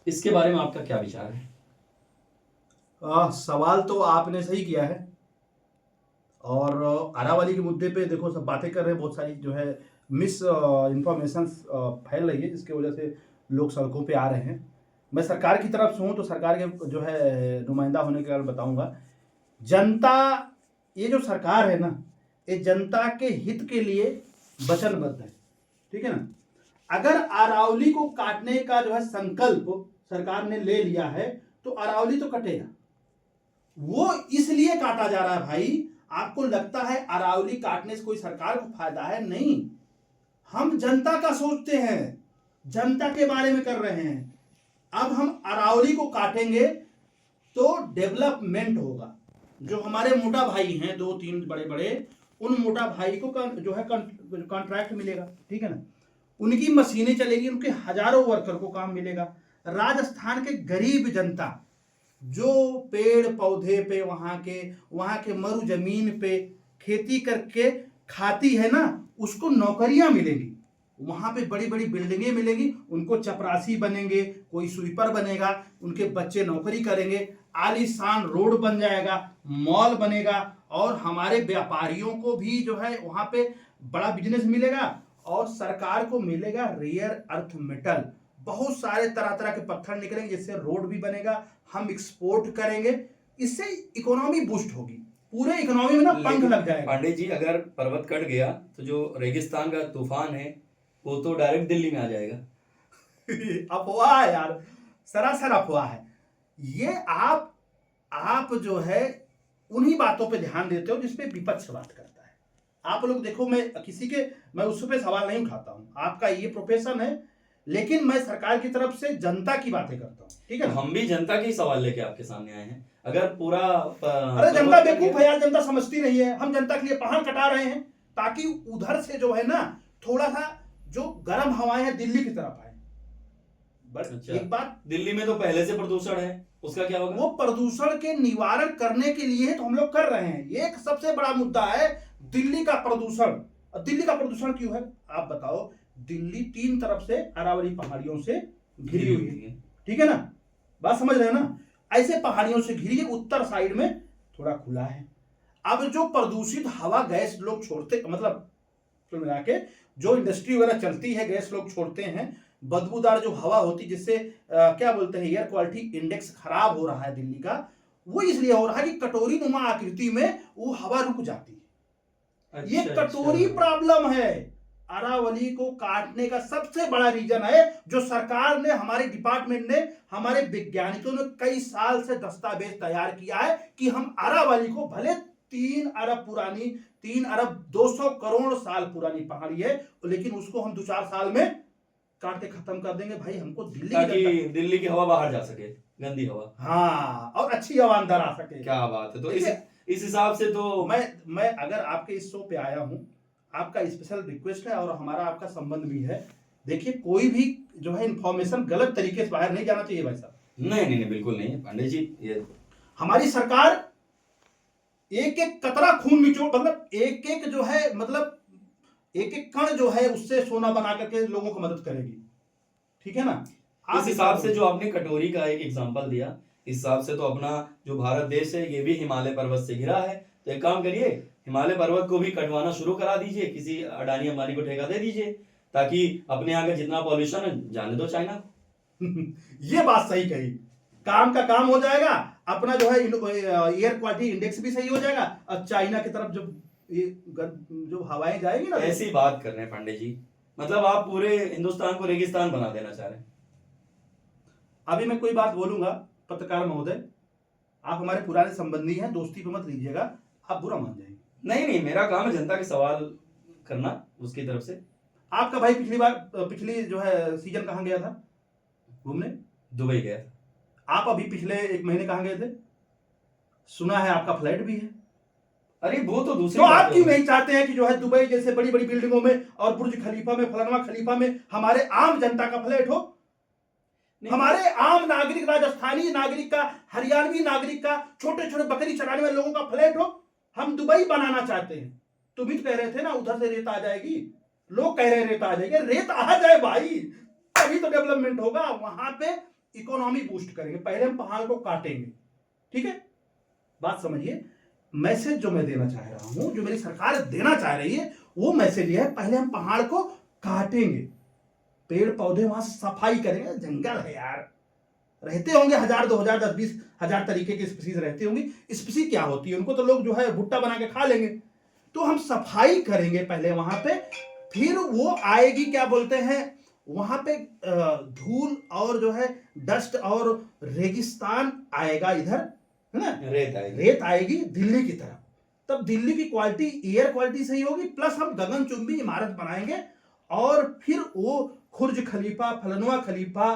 इसके बारे में आपका क्या विचार है? सवाल तो आपने सही किया है। और अरावली के मुद्दे पे देखो सब बातें कर रहे हैं, बहुत सारी जो है मिस इंफॉर्मेशन फैल रही है, जिसकी वजह से लोग सड़कों पे आ रहे हैं। मैं सरकार की तरफ से हूँ तो सरकार के जो है नुमाइंदा होने के कारण बताऊंगा। जनता, ये जो सरकार है ना, ये जनता के हित के लिए वचनबद्ध है, ठीक है ना। अगर अरावली को काटने का जो है संकल्प सरकार ने ले लिया है तो अरावली तो कटेगा। वो इसलिए काटा जा रहा है भाई, आपको लगता है अरावली काटने से कोई सरकार को फायदा है? नहीं, हम जनता का सोचते हैं, जनता के बारे में कर रहे हैं। अब हम अरावली को काटेंगे तो डेवलपमेंट होगा। जो हमारे मोटा भाई हैं, 2-3 बड़े बड़े, उन मोटा भाई को जो है कॉन्ट्रैक्ट मिलेगा, ठीक है ना। उनकी मशीनें चलेगी, उनके हजारों वर्कर को काम मिलेगा। राजस्थान के गरीब जनता जो पेड़ पौधे पे वहां के मरु जमीन पे खेती करके खाती है ना, उसको नौकरियां मिलेगी। वहां पे बड़ी बड़ी बिल्डिंगें मिलेगी, उनको चपरासी बनेंगे, कोई स्वीपर बनेगा, उनके बच्चे नौकरी करेंगे, आलीशान रोड बन जाएगा, मॉल बनेगा, और हमारे व्यापारियों को भी जो है वहां पे बड़ा बिजनेस मिलेगा। और सरकार को मिलेगा रेयर अर्थ मेटल, बहुत सारे तरह तरह के पत्थर निकलेंगे, जिससे रोड भी बनेगा, हम एक्सपोर्ट करेंगे, इससे इकोनॉमी बूस्ट होगी, पूरे इकोनॉमी में ना पंख लग जाएगा। पांडे जी, अगर पर्वत कट गया तो जो रेगिस्तान का तूफान है वो तो डायरेक्ट दिल्ली में आ जाएगा। अफवाह है यार, सरासर अफवाह है ये। आप जो है उन्हीं बातों पे ध्यान देते हो जिसपे विपक्ष बात करता है। आप लोग देखो, मैं उस पे सवाल नहीं उठाता हूं, आपका ये प्रोफेशन है, लेकिन मैं सरकार की तरफ से जनता की बातें करता हूं, ठीक है ना। हम भी जनता के ही सवाल लेके आपके सामने आए हैं। अगर पूरा अरे जनता बेवकूफ है यार, जनता समझती नहीं है। हम जनता के लिए पहाड़ कटा रहे हैं ताकि उधर से जो है ना थोड़ा सा जो गर्म हवाएं हैं दिल्ली की तरफ आए। अच्छा, एक बात, दिल्ली में तो पहले से प्रदूषण है, उसका क्या होगा? वो प्रदूषण के निवारण करने के लिए तो हम लोग कर रहे हैं। ये एक सबसे बड़ा मुद्दा है दिल्ली का प्रदूषण। दिल्ली का प्रदूषण क्यों है आप बताओ। दिल्ली 3 तरफ से अरावली पहाड़ियों से घिरी हुई है, ठीक है ना, बात समझ रहे हैं ना। ऐसे पहाड़ियों से घिरी है, उत्तर साइड में थोड़ा खुला है। अब जो प्रदूषित हवा गैस लोग छोड़ते, मतलब कुल मिला के जो इंडस्ट्री वगैरह चलती है, गैस लोग छोड़ते हैं, बदबूदार जो हवा होती, जिससे क्या बोलते हैं, एयर क्वालिटी इंडेक्स खराब हो रहा है दिल्ली का। वो इसलिए हो रहा है कि कटोरी नुमा आकृति में वो हवा रुक जाती है। अच्छा, ये कटोरी प्रॉब्लम है। अरावली को काटने का सबसे बड़ा रीजन है, जो सरकार ने, हमारे डिपार्टमेंट ने, हमारे वैज्ञानिकों ने कई साल से दस्तावेज तैयार किया है कि हम अरावली को, भले 3 अरब पुरानी, 3 अरब 200 करोड़ साल पुरानी पहाड़ी है, लेकिन उसको हम 2-4 साल में काट के खत्म कर देंगे भाई। हमको दिल्ली की हवा बाहर जा सके, गंदी हवा, हाँ, और अच्छी हवा अंदर आ सके। क्या बात है। तो इस हिसाब से तो मैं अगर आपके इस शो पे आया हूं, आपका स्पेशल रिक्वेस्ट है और हमारा आपका संबंध भी है। देखिए, कोई भी जो है इंफॉर्मेशन गलत तरीके से बाहर नहीं जाना चाहिए भाई साहब। नहीं, बिल्कुल नहीं पांडे जी। ये हमारी सरकार एक एक कतरा खून निचोड़, मतलब एक एक जो है, मतलब एक एक कण जो है उससे सोना बना करके लोगों को मदद करेगी, ठीक है ना। इस हिसाब से जो आपने कटोरी का एक एग्जांपल दिया, इस हिसाब से तो अपना जो भारत देश है ये भी हिमालय पर्वत से घिरा है। तो एक काम करिए, हिमालय पर्वत को भी कटवाना शुरू करा दीजिए, किसी अडानी अंबानी को ठेका दे दीजिए, ताकि अपने यहाँ का जितना पॉल्यूशन है जाने दो चाइना को। ये बात सही कही, काम का काम हो जाएगा, अपना जो है एयर क्वालिटी इंडेक्स भी सही हो जाएगा, और चाइना की तरफ जो हवाएं जाएगी ना। ऐसी बात कर रहे हैं पांडे जी, मतलब आप पूरे हिंदुस्तान को रेगिस्तान बना देना चाह रहे हैं। अभी मैं कोई बात बोलूंगा, पत्रकार महोदय, आप हमारे पुराने संबंधी हैं, दोस्ती पे मत लीजिएगा, आप बुरा मान जाएंगे। नहीं, मेरा काम है जनता के सवाल करना उसकी तरफ से। आपका भाई पिछली जो है सीजन कहां गया था घूमने? दुबई गया। आप अभी पिछले 1 महीने कहां गए थे? सुना है आपका फ्लैट भी है। अरे वो तो दूसरी तो आप क्यों नहीं चाहते हैं कि जो है दुबई जैसे बड़ी बड़ी बिल्डिंगों में और बुर्ज खलीफा में, फलाना खलीफा में हमारे आम जनता का फ्लैट हो? हमारे आम नागरिक, राजस्थानी नागरिक का, हरियाणवी नागरिक का, छोटे छोटे बकरी चराने वाले लोगों का फ्लैट हो। हम दुबई बनाना चाहते हैं। तुम ही कह रहे थे ना उधर से रेत आ जाएगी, लोग कह रहे रेत आ जाएगी। रेत आ जाए भाई, तभी तो डेवलपमेंट होगा। वहां पे इकोनॉमी बूस्ट करेंगे, पहले हम पहाड़ को काटेंगे। ठीक है, बात समझिए। मैसेज जो मैं देना चाह रहा हूं, जो मेरी सरकार देना चाह रही है, वो मैसेज ये है, पहले हम पहाड़ को काटेंगे, पेड़ पौधे वहां से सफाई करेंगे। जंगल है यार, रहते होंगे 1000 2000 10 20 हजार तरीके की स्पीसीज रहती होंगी। स्पीसी क्या होती है, उनको तो लोग जो है भुट्टा बना के खा लेंगे। तो हम सफाई करेंगे पहले वहां पे, फिर वो आएगी, क्या बोलते हैं, वहां पे धूल और जो है डस्ट और रेगिस्तान आएगा इधर, है ना, रेत आएगी दिल्ली की तरफ। तब दिल्ली की क्वालिटी, एयर क्वालिटी सही होगी, प्लस हम गगनचुंबी इमारत बनाएंगे, और फिर वो खुर्ज खलीफा, फलनुआ खलीफा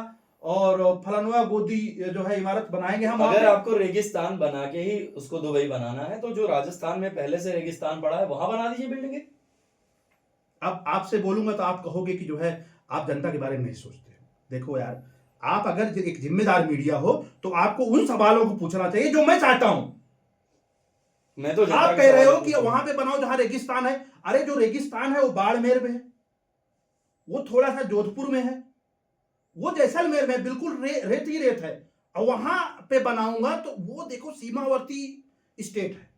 और फलनुआ गोदी जो है इमारत बनाएंगे हम। अगर आपको रेगिस्तान बना के ही उसको दुबई बनाना है, तो जो राजस्थान में पहले से रेगिस्तान पड़ा है वहां बना दीजिए बिल्डिंगे। अब आपसे बोलूंगा तो आप कहोगे कि जो है आप जनता के बारे में नहीं सोचते। देखो यार, आप अगर एक जिम्मेदार मीडिया हो तो आपको उन सवालों को पूछना चाहिए जो मैं चाहता हूं। मैं तो आप कह रहे हो कि वहां पे बनाओ जहां रेगिस्तान है। अरे जो रेगिस्तान है वो बाड़मेर में है, वो थोड़ा सा जोधपुर में है, वो जैसलमेर में बिल्कुल रेत ही रेत है। और वहां पे बनाऊंगा तो वो देखो सीमावर्ती स्टेट है,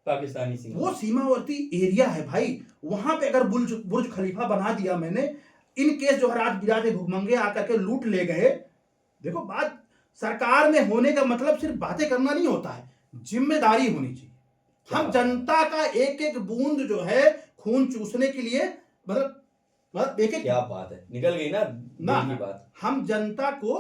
पाकिस्तानी सीमा, वो सीमावर्ती एरिया है भाई। वहां पे अगर बुर्ज खलीफा बना दिया मैंने, इन केस जो है रात बिराते भूखमंगे आकर के लूट ले गए। देखो, बात सरकार में होने का मतलब सिर्फ बातें करना नहीं होता है, जिम्मेदारी होनी चाहिए। हम जनता का एक एक बूंद जो है खून चूसने के लिए, मतलब एक एक, क्या बात है, निकल गई ना की बात। हम जनता को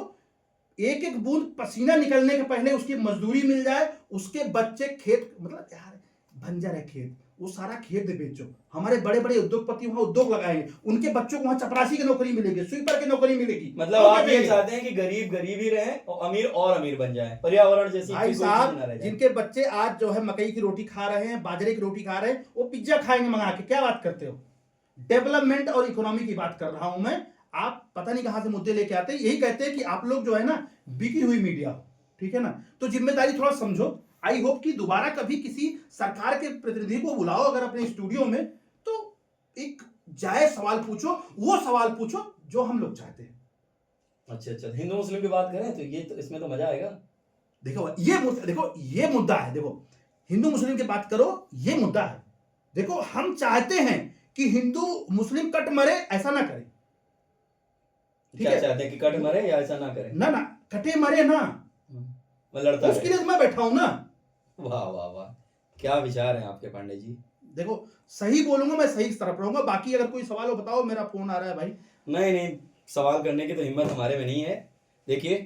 एक एक बूंद पसीना निकलने के पहले उसकी मजदूरी मिल जाए, उसके बच्चे खेत, मतलब यार बंजर है खेत, वो सारा खेत बेचो। हमारे बड़े बड़े उद्योगपति वहां उद्योग लगाएंगे, उनके बच्चों को वहां चपरासी की नौकरी मिलेगी, स्वीपर की नौकरी मिलेगी। मतलब आप ये चाहते हैं कि गरीब गरीब ही रहे और अमीर बन जाए, पर्यावरण जैसी भाई साहब, जिनके बच्चे आज जो है मकई की रोटी खा रहे हैं, बाजरे की रोटी खा रहे हैं, वो पिज्जा खाएंगे मंगा के। क्या बात करते हो? डेवलपमेंट और इकोनॉमी की बात कर रहा हूं मैं। आप पता नहीं कहां से मुद्दे लेके आते हैं। यही कहते हैं कि आप लोग जो है ना बिकी हुई मीडिया हो, ठीक है ना, तो जिम्मेदारी थोड़ा समझो। आई होप कि दोबारा कभी किसी सरकार के प्रतिनिधि को बुलाओ अगर अपने स्टूडियो में, तो एक जायज सवाल पूछो, वो सवाल पूछो जो हम लोग चाहते हैं। अच्छा, हिंदू मुस्लिम की बात करें तो ये तो इसमें तो मजा आएगा। देखो ये मुद्दा है। देखो, हिंदू मुस्लिम की बात करो, ये मुद्दा है। देखो, हम चाहते हैं कि हिंदू मुस्लिम कट मरे, ऐसा ना करें। क्या चाहते हैं कि कट मरे या ऐसा ना करें? ना कटे मरे ना, मैं लड़ता उसके लिए मैं बैठा हूं ना। वाह वाह वाह, क्या विचार हैं आपके पांडे जी। देखो, सही बोलूंगा मैं, सही तरफ रहूंगा। बाकी अगर कोई सवाल हो बताओ, मेरा फोन आ रहा है भाई। नहीं, सवाल करने की तो हिम्मत हमारे में नहीं है। देखिए,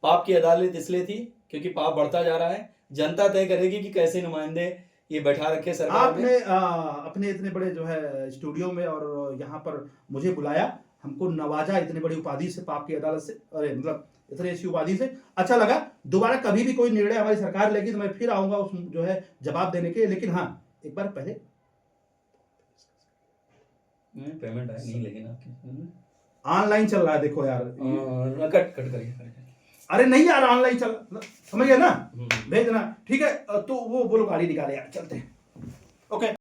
पाप की अदालत इसलिए थी क्योंकि पाप बढ़ता जा रहा है। जनता तय करेगी कि कैसे नुमाइंदे ये बैठा रखे सरकार आपने अपने इतने बड़े जो है स्टूडियो में और यहाँ पर मुझे बुलाया, हमको नवाजा इतने बड़ी उपाधि से, पाप की अदालत से, अरे मतलब इतने ऐसी उपाधि से। अच्छा लगा। दोबारा कभी भी कोई निर्णय हमारी सरकार लेगी तो मैं फिर आऊंगा उस जो है जवाब देने के। लेकिन हाँ, एक बार पहले पेमेंट है नहीं, लेकिन आपके ऑनलाइन चल रहा है। देखो यार, कट करिए। अरे नहीं यार, ऑनलाइन चल, समझ गए ना, भेजना। ठीक है, तो वो बोलो गाड़ी निकाले यार, चलते हैं। ओके।